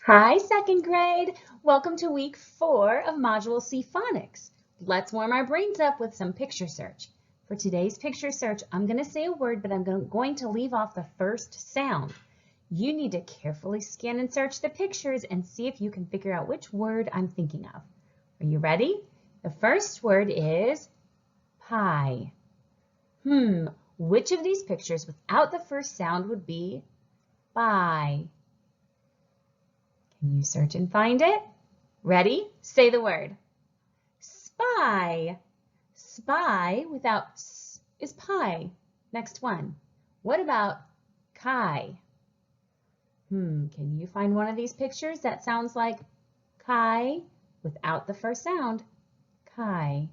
Hi, second grade. Welcome to week 4 of Module C Phonics. Let's warm our brains up with some picture search. For today's picture search, I'm going to say a word, but I'm going to leave off the first sound. You need to carefully scan and search the pictures and see if you can figure out which word I'm thinking of. Are you ready? The first word is pie. Which of these pictures without the first sound would be pie? Can you search and find it? Ready? Say the word. Spy. Spy without s is pie. Next one. What about kai? Can you find one of these pictures that sounds like kai without the first sound? Kai.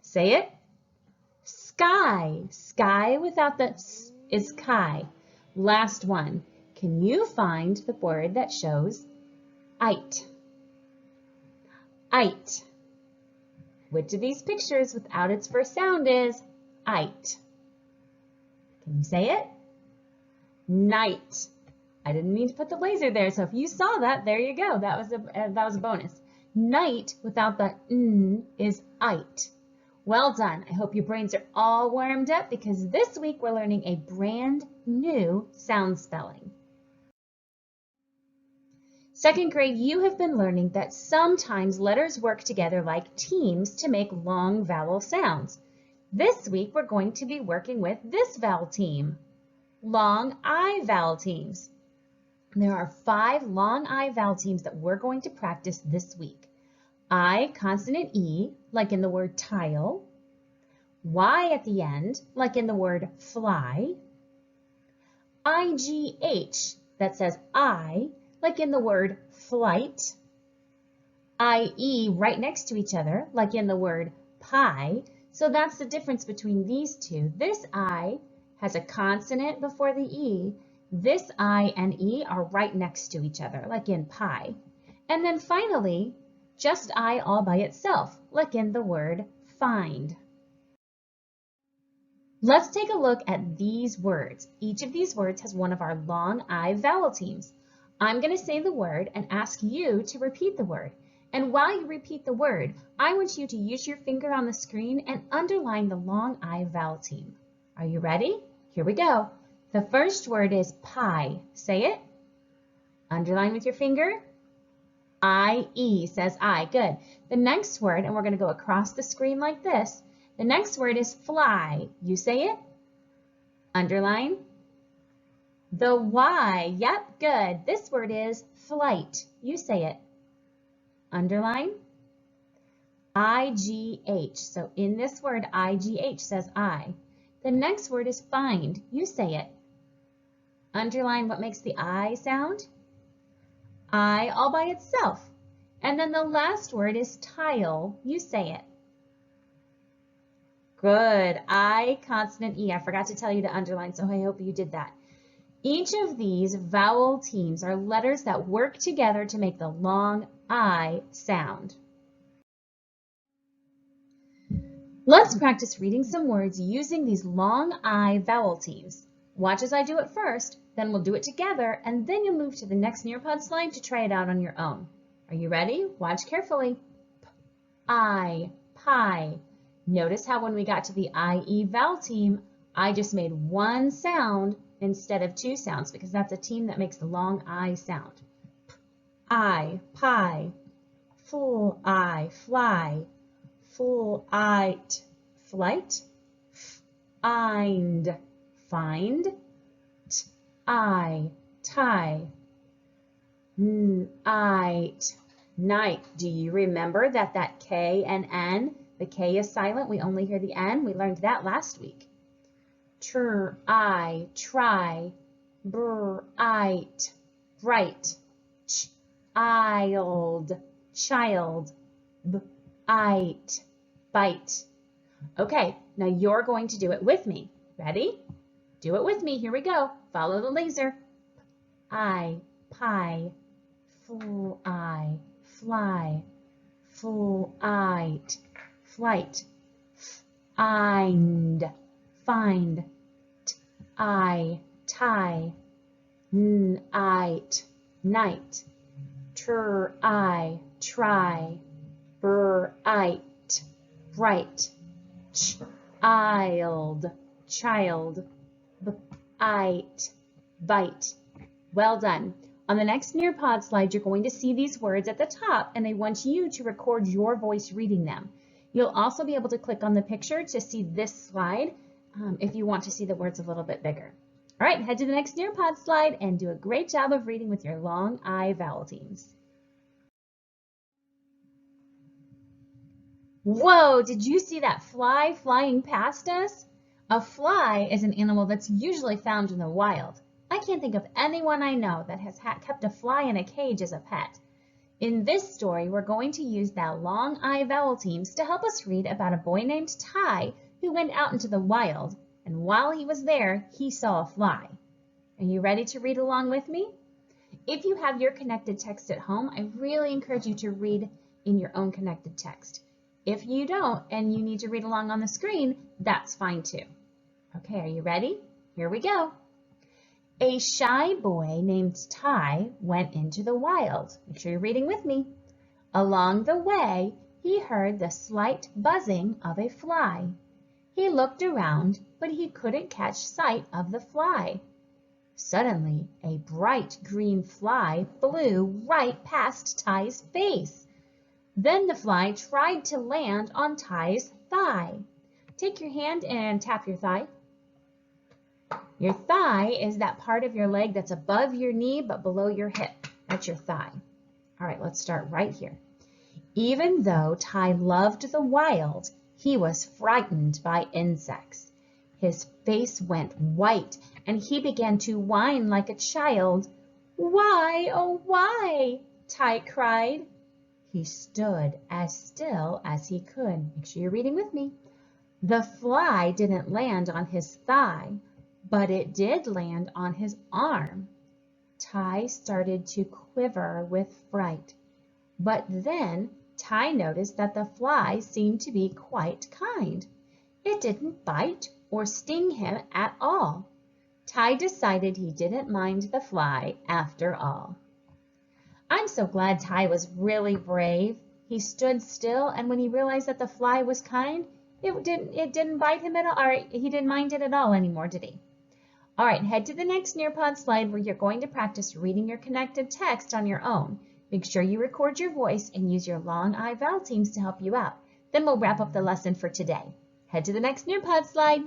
Say it. Sky. Sky without the s is kai. Last one. Can you find the word that shows ite? Ite. Which of these pictures without its first sound is ite? Can you say it? Night. I didn't mean to put the laser there, so if you saw that, there you go. That was a bonus. Night without the n is ite. Well done. I hope your brains are all warmed up because this week we're learning a brand new sound spelling. Second grade, you have been learning that sometimes letters work together like teams to make long vowel sounds. This week, we're going to be working with this vowel team, long I vowel teams. There are 5 long I vowel teams that we're going to practice this week. I, consonant E, like in the word tile. Y at the end, like in the word fly. IGH, that says I, like in the word flight. IE right next to each other, like in the word pie. So that's the difference between these two. This I has a consonant before the E. This I and E are right next to each other, like in pie. And then finally, just I all by itself, like in the word find. Let's take a look at these words. Each of these words has one of our long I vowel teams. I'm going to say the word and ask you to repeat the word. And while you repeat the word, I want you to use your finger on the screen and underline the long I vowel team. Are you ready? Here we go. The first word is pie. Say it. Underline with your finger. I-E says I. Good. The next word, and we're going to go across the screen like this. The next word is fly. You say it. Underline. The Y. Yep, good. This word is flight. You say it. Underline. IGH. So in this word, IGH says I. The next word is find. You say it. Underline what makes the I sound. I all by itself. And then the last word is tile. You say it. Good. I, consonant E. I forgot to tell you to underline, so I hope you did that. Each of these vowel teams are letters that work together to make the long I sound. Let's practice reading some words using these long I vowel teams. Watch as I do it first, then we'll do it together, and then you'll move to the next Nearpod slide to try it out on your own. Are you ready? Watch carefully. I, pie. Notice how when we got to the IE vowel team, I just made one sound instead of 2 sounds because that's a team that makes the long I sound. I, pie. Full I, fly. Full I-te, flight. Find, find. I, tie. Night, night. Do you remember that K and N, the K is silent, we only hear the N? We learned that last week. I, try. Bright, bright. Child, child. Bite, bite. Okay, now you're going to do it with me. Ready? Do it with me. Here we go. Follow the laser. I, pie. Full I, fly. Full I-te, flight. Find, find. I, tie. I-te, night. Try, bright, bright. Child, bite. Well done. On the next Nearpod slide, you're going to see these words at the top, and I want you to record your voice reading them. You'll also be able to click on the picture to see this slide if you want to see the words a little bit bigger. All right, head to the next Nearpod slide and do a great job of reading with your long I vowel teams. Whoa, did you see that fly flying past us? A fly is an animal that's usually found in the wild. I can't think of anyone I know that has kept a fly in a cage as a pet. In this story, we're going to use that long I vowel teams to help us read about a boy named Ty who went out into the wild, and while he was there, he saw a fly. Are you ready to read along with me? If you have your connected text at home, I really encourage you to read in your own connected text. If you don't and you need to read along on the screen, that's fine too. Okay, are you ready? Here we go. A shy boy named Ty went into the wild. Make sure you're reading with me. Along the way, he heard the slight buzzing of a fly. He looked around, but he couldn't catch sight of the fly. Suddenly, a bright green fly flew right past Ty's face. Then the fly tried to land on Ty's thigh. Take your hand and tap your thigh. Your thigh is that part of your leg that's above your knee but below your hip. That's your thigh. All right, let's start right here. Even though Ty loved the wild, he was frightened by insects. His face went white and he began to whine like a child. Why, oh why? Ty cried. He stood as still as he could. Make sure you're reading with me. The fly didn't land on his thigh, but it did land on his arm. Ty started to quiver with fright. But then Ty noticed that the fly seemed to be quite kind. It didn't bite or sting him at all. Ty decided he didn't mind the fly after all. I'm so glad Ty was really brave. He stood still, and when he realized that the fly was kind, it didn't bite him at all, or he didn't mind it at all anymore, did he? All right, head to the next Nearpod slide where you're going to practice reading your connected text on your own. Make sure you record your voice and use your long I vowel teams to help you out. Then we'll wrap up the lesson for today. Head to the next Nearpod slide.